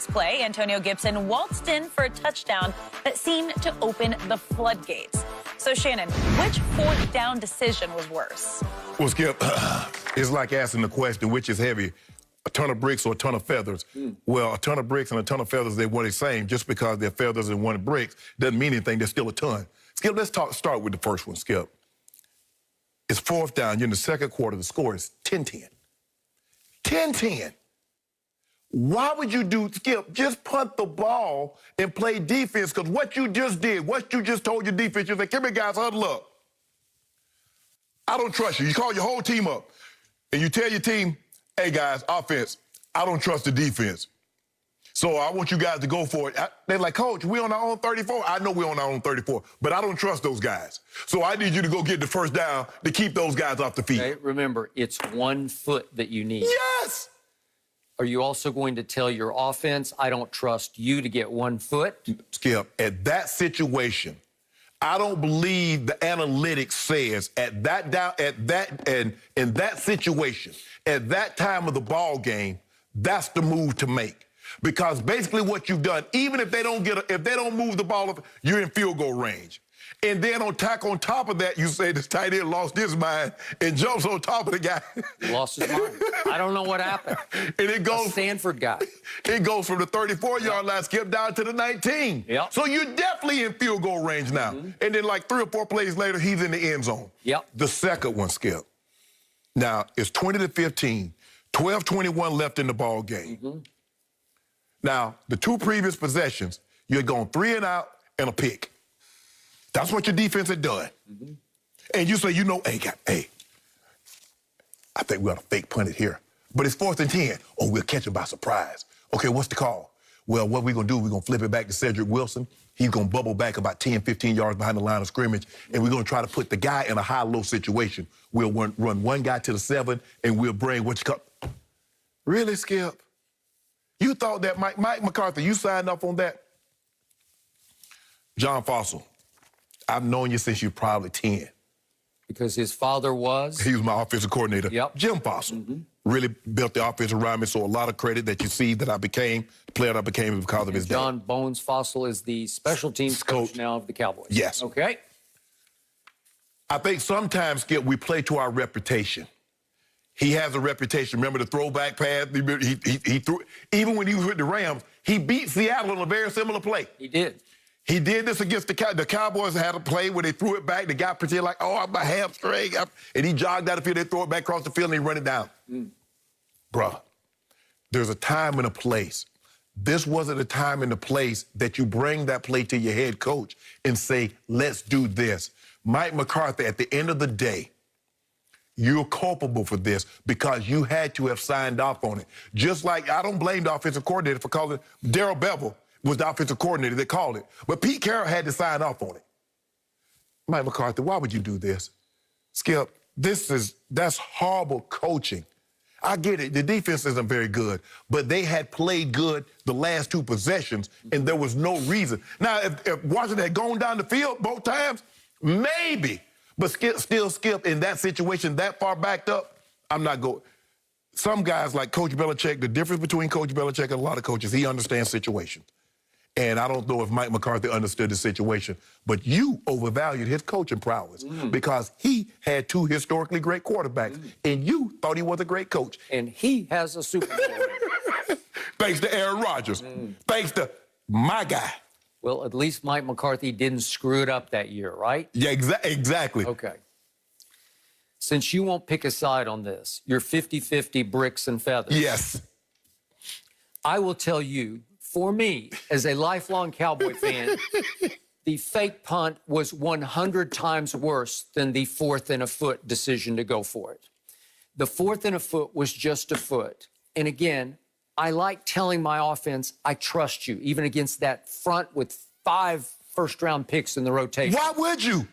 Play, Antonio Gibson waltzed in for a touchdown that seemed to open the floodgates. So, Shannon, which fourth down decision was worse? Well, Skip, it's like asking the question, which is heavy, a ton of bricks or a ton of feathers? Well, a ton of bricks and a ton of feathers, they're one and the same. Just because they're feathers and one bricks doesn't mean anything. There's still a ton. Skip, let's start with the first one, Skip. It's fourth down. You're in the second quarter. The score is 10-10. 10-10. Why would you do, Skip, just punt the ball and play defense? Because what you just did, what you just told your defense, you said, come here, guys, huddle up. I don't trust you. You call your whole team up, and you tell your team, hey, guys, offense, I don't trust the defense. So I want you guys to go for it. They're like, Coach, we're on our own 34. I know we're on our own 34, but I don't trust those guys. So I need you to go get the first down to keep those guys off the field. Okay, remember, it's 1 foot that you need. Yes! Are you also going to tell your offense, I don't trust you to get 1 foot? Skip, at that situation, I don't believe the analytics says in that situation, at that time of the ball game, that's the move to make. Because basically what you've done, even if they don't move the ball up, you're in field goal range. And then on top of that, you say this tight end lost his mind and jumps on top of the guy. Lost his mind. I don't know what happened. And it goes, a Stanford guy. It goes from the 34-yard line, Skip, down to the 19. Yep. So you're definitely in field goal range now. And then like 3 or 4 plays later, he's in the end zone. Yep. The second one, Skip. Now, it's 20-15, 12-21 left in the ball game. Now, the 2 previous possessions, you're going 3 and out and a pick. That's what your defense had done. And you say, you know, hey, I think we ought to fake punt it here. But it's 4th and 10. Oh, we'll catch him by surprise. Okay, what's the call? Well, what we're going to do, we're going to flip it back to Cedric Wilson. He's going to bubble back about 10, 15 yards behind the line of scrimmage, and we're going to try to put the guy in a high-low situation. We'll run one guy to the 7, and we'll bring what you call... Really, Skip? You thought that Mike McCarthy, you signed up on that? John Fossil, I've known you since you're probably 10. Because his father was? He was my offensive coordinator. Yep. Jim Fossil. Really built the offense around me, so a lot of credit that you see that I became, the player that I became because of his John dad. Bones Fossil is the special teams coach now of the Cowboys. Yes. Okay. I think sometimes, Skip, we play to our reputation. He has a reputation. Remember the throwback pass? He threw, even when he was with the Rams, he beat Seattle on a very similar play. He did. He did this against the Cowboys. Had a play where they threw it back. The guy pretended like, oh, I'm my hamstring. And he jogged out the field. They throw it back across the field, and he run it down. Bruh, there's a time and a place. This wasn't a time and a place that you bring that play to your head coach and say, let's do this. Mike McCarthy, at the end of the day, you're culpable for this because you had to have signed off on it. Just like I don't blame the offensive coordinator for calling it. Darrell Bevel was the offensive coordinator that called it. But Pete Carroll had to sign off on it. Mike McCarthy, why would you do this? Skip, that's horrible coaching. I get it. The defense isn't very good, but they had played good the last 2 possessions, and there was no reason. Now, if Washington had gone down the field both times, maybe. But Skip, in that situation, that far backed up, I'm not going. Some guys like Coach Belichick, the difference between Coach Belichick and a lot of coaches, he understands situations. And I don't know if Mike McCarthy understood the situation, but you overvalued his coaching prowess because he had 2 historically great quarterbacks, and you thought he was a great coach. And he has a Super Bowl. Thanks to Aaron Rodgers. Thanks to my guy. Well, at least Mike McCarthy didn't screw it up that year, right? Yeah, exactly. Okay. Since you won't pick a side on this, you're 50-50 bricks and feathers. Yes. I will tell you, for me, as a lifelong Cowboy fan, the fake punt was 100 times worse than the 4th and a foot decision to go for it. The 4th and a foot was just a foot. And again, I like telling my offense, I trust you, even against that front with 5 first-round picks in the rotation. Why would you?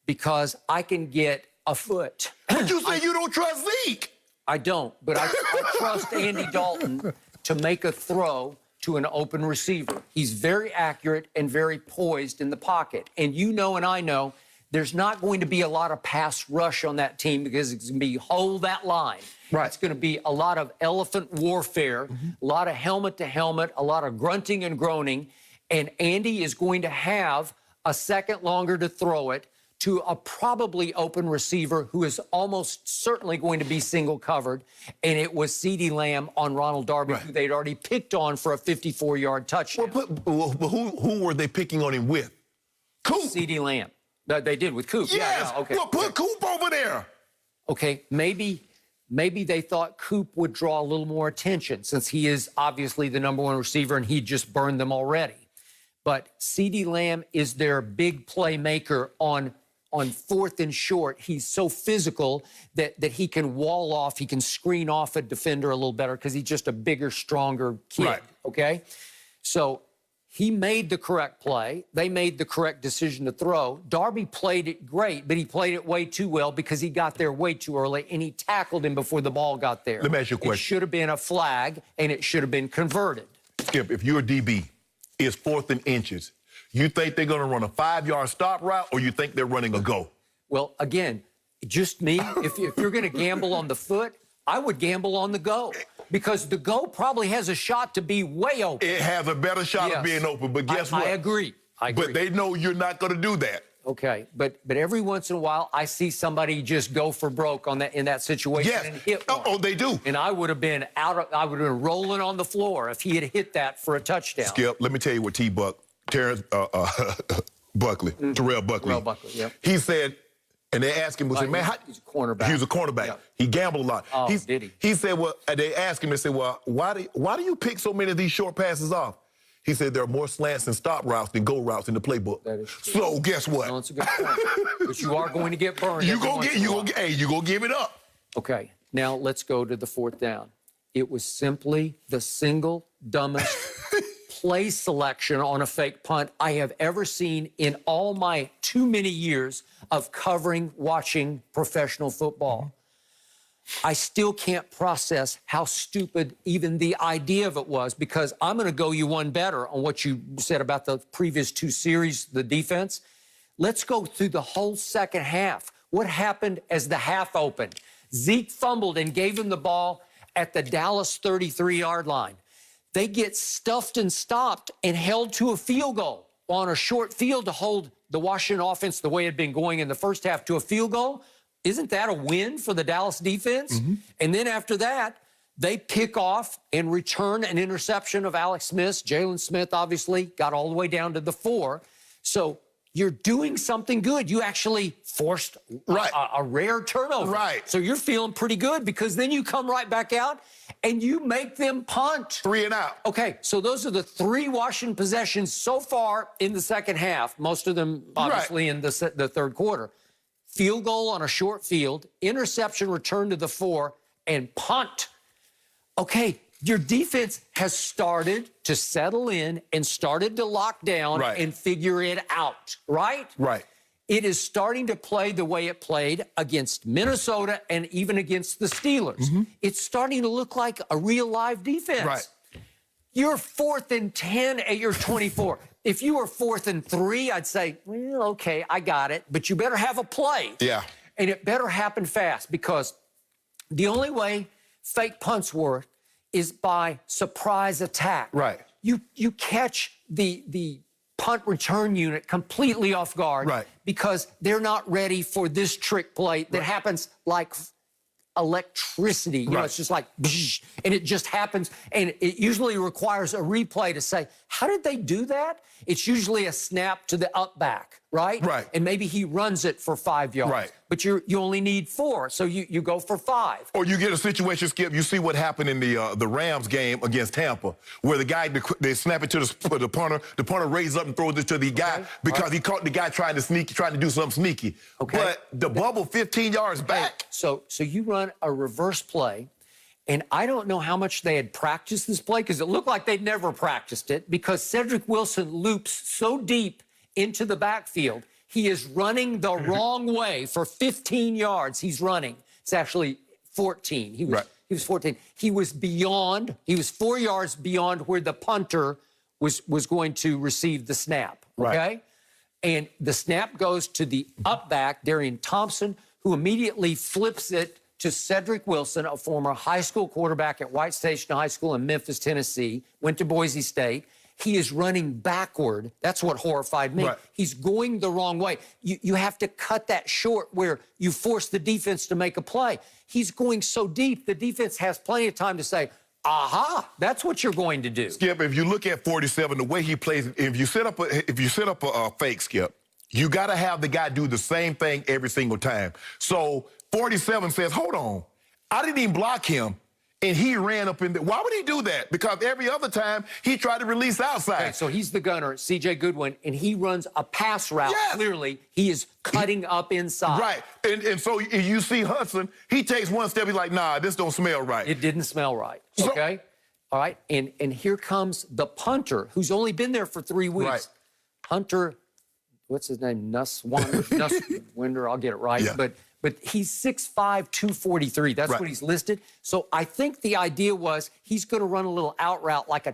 Because I can get a foot. But you say you don't trust Zeke. I don't, but I trust Andy Dalton to make a throw to an open receiver. He's very accurate and very poised in the pocket. And you know and I know there's not going to be a lot of pass rush on that team because it's going to be hold that line. Right. It's going to be a lot of elephant warfare, a lot of helmet to helmet, a lot of grunting and groaning. And Andy is going to have a second longer to throw it to a probably open receiver who is almost certainly going to be single covered. And it was CeeDee Lamb on Ronald Darby, who they'd already picked on for a 54-yard touchdown. Well, who were they picking on him with? Coop. CeeDee Lamb. They did with Coop. Yes. Yeah, okay. Well, put Coop over there. Okay, maybe they thought Coop would draw a little more attention since he is obviously the #1 receiver and he just burned them already. But CeeDee Lamb is their big playmaker on 4th and short. He's so physical that he can wall off, he can screen off a defender a little better because he's just a bigger, stronger kid, right. Okay? So he made the correct play. They made the correct decision to throw. Darby played it great, but he played it way too well because he got there way too early, and he tackled him before the ball got there. Let me ask you a question. It should have been a flag, and it should have been converted. Skip, if you're a DB, it's 4th and inches. You think they're going to run a 5-yard stop route, or you think they're running a go? Well, again, just me. If you're going to gamble on the foot, I would gamble on the go because the go probably has a shot to be way open. It has a better shot of being open, but guess what? I agree. But they know you're not going to do that. Okay, but every once in a while, I see somebody just go for broke in that situation and hit one. Oh, they do. And I would have been I would have been rolling on the floor if he had hit that for a touchdown. Skip, let me tell you what Terrence Buckley, Terrell Buckley. Terrell Buckley, yep. He said, and they asked him, man, he's a cornerback. He was a cornerback. Yep. He gambled a lot. Oh, did he? He said, well, they asked him, they said, well, why do you pick so many of these short passes off? He said there are more slants and stop routes than go routes in the playbook. That is true. So guess what? No, that's a good point. But you are going to get burned. You gonna give it up. Okay, now let's go to the 4th down. It was simply the single dumbest play selection on a fake punt I have ever seen in all my too many years of watching professional football. I still can't process how stupid even the idea of it was because I'm going to go you one better on what you said about the previous 2 series, the defense. Let's go through the whole second half. What happened as the half opened? Zeke fumbled and gave him the ball at the Dallas 33-yard line. They get stuffed and stopped and held to a field goal on a short field to hold the Washington offense the way it had been going in the first half to a field goal. Isn't that a win for the Dallas defense? And then after that, they pick off and return an interception of Alex Smith. Jalen Smith obviously got all the way down to the 4. So you're doing something good. You actually forced a rare turnover. Right. So you're feeling pretty good because then you come right back out and you make them punt. 3 and out. Okay, so those are the 3 Washington possessions so far in the second half, most of them obviously in the third quarter. Field goal on a short field, interception return to the 4, and punt. Okay, your defense has started to settle in and started to lock down and figure it out, right? Right. It is starting to play the way it played against Minnesota and even against the Steelers. It's starting to look like a real live defense. Right. You're 4th and 10 at your 24. If you were 4th and 3, I'd say, well, okay, I got it. But you better have a play. Yeah. And it better happen fast because the only way fake punts work is by surprise attack. Right. You catch the punt return unit completely off guard because they're not ready for this trick play that happens like electricity. You know, it's just like, and it just happens. And it usually requires a replay to say, how did they do that? It's usually a snap to the up back, right? Right. And maybe he runs it for 5 yards. Right. But you only need 4, so you go for 5. Or you get a situation, Skip, you see what happened in the Rams game against Tampa, where the guy, they snap it to the punter raises up and throws it to the guy because he caught the guy trying to do something sneaky. Okay. But the bubble 15 yards back. So you run a reverse play, and I don't know how much they had practiced this play because it looked like they'd never practiced it because Cedric Wilson loops so deep into the backfield. He is running the wrong way for 15 yards. He's running. It's actually 14. He was 14. He was 4 yards beyond where the punter was going to receive the snap. Okay? And the snap goes to the up back, Darian Thompson, who immediately flips it to Cedric Wilson, a former high school quarterback at White Station High School in Memphis, Tennessee, went to Boise State. He is running backward. That's what horrified me. Right. He's going the wrong way. You have to cut that short where you force the defense to make a play. He's going so deep, the defense has plenty of time to say, aha, that's what you're going to do. Skip, if you look at 47, the way he plays, if you set up a fake, Skip, you got to have the guy do the same thing every single time. So 47 says, hold on, I didn't even block him, and he ran up in there. Why would he do that? Because every other time, he tried to release outside. Okay, so he's the gunner, C.J. Goodwin, and he runs a pass route. Yes. Clearly, he is cutting up inside. Right, and so you see Hudson, he takes one step, he's like, nah, this don't smell right. It didn't smell right, So- okay? All right, and here comes the punter, who's only been there for 3 weeks. Right. Hunter, what's his name? Nusswinder, I'll get it right. Yeah. But he's 6'5", 243. That's Right. what he's listed. So I think the idea was he's going to run a little out route like a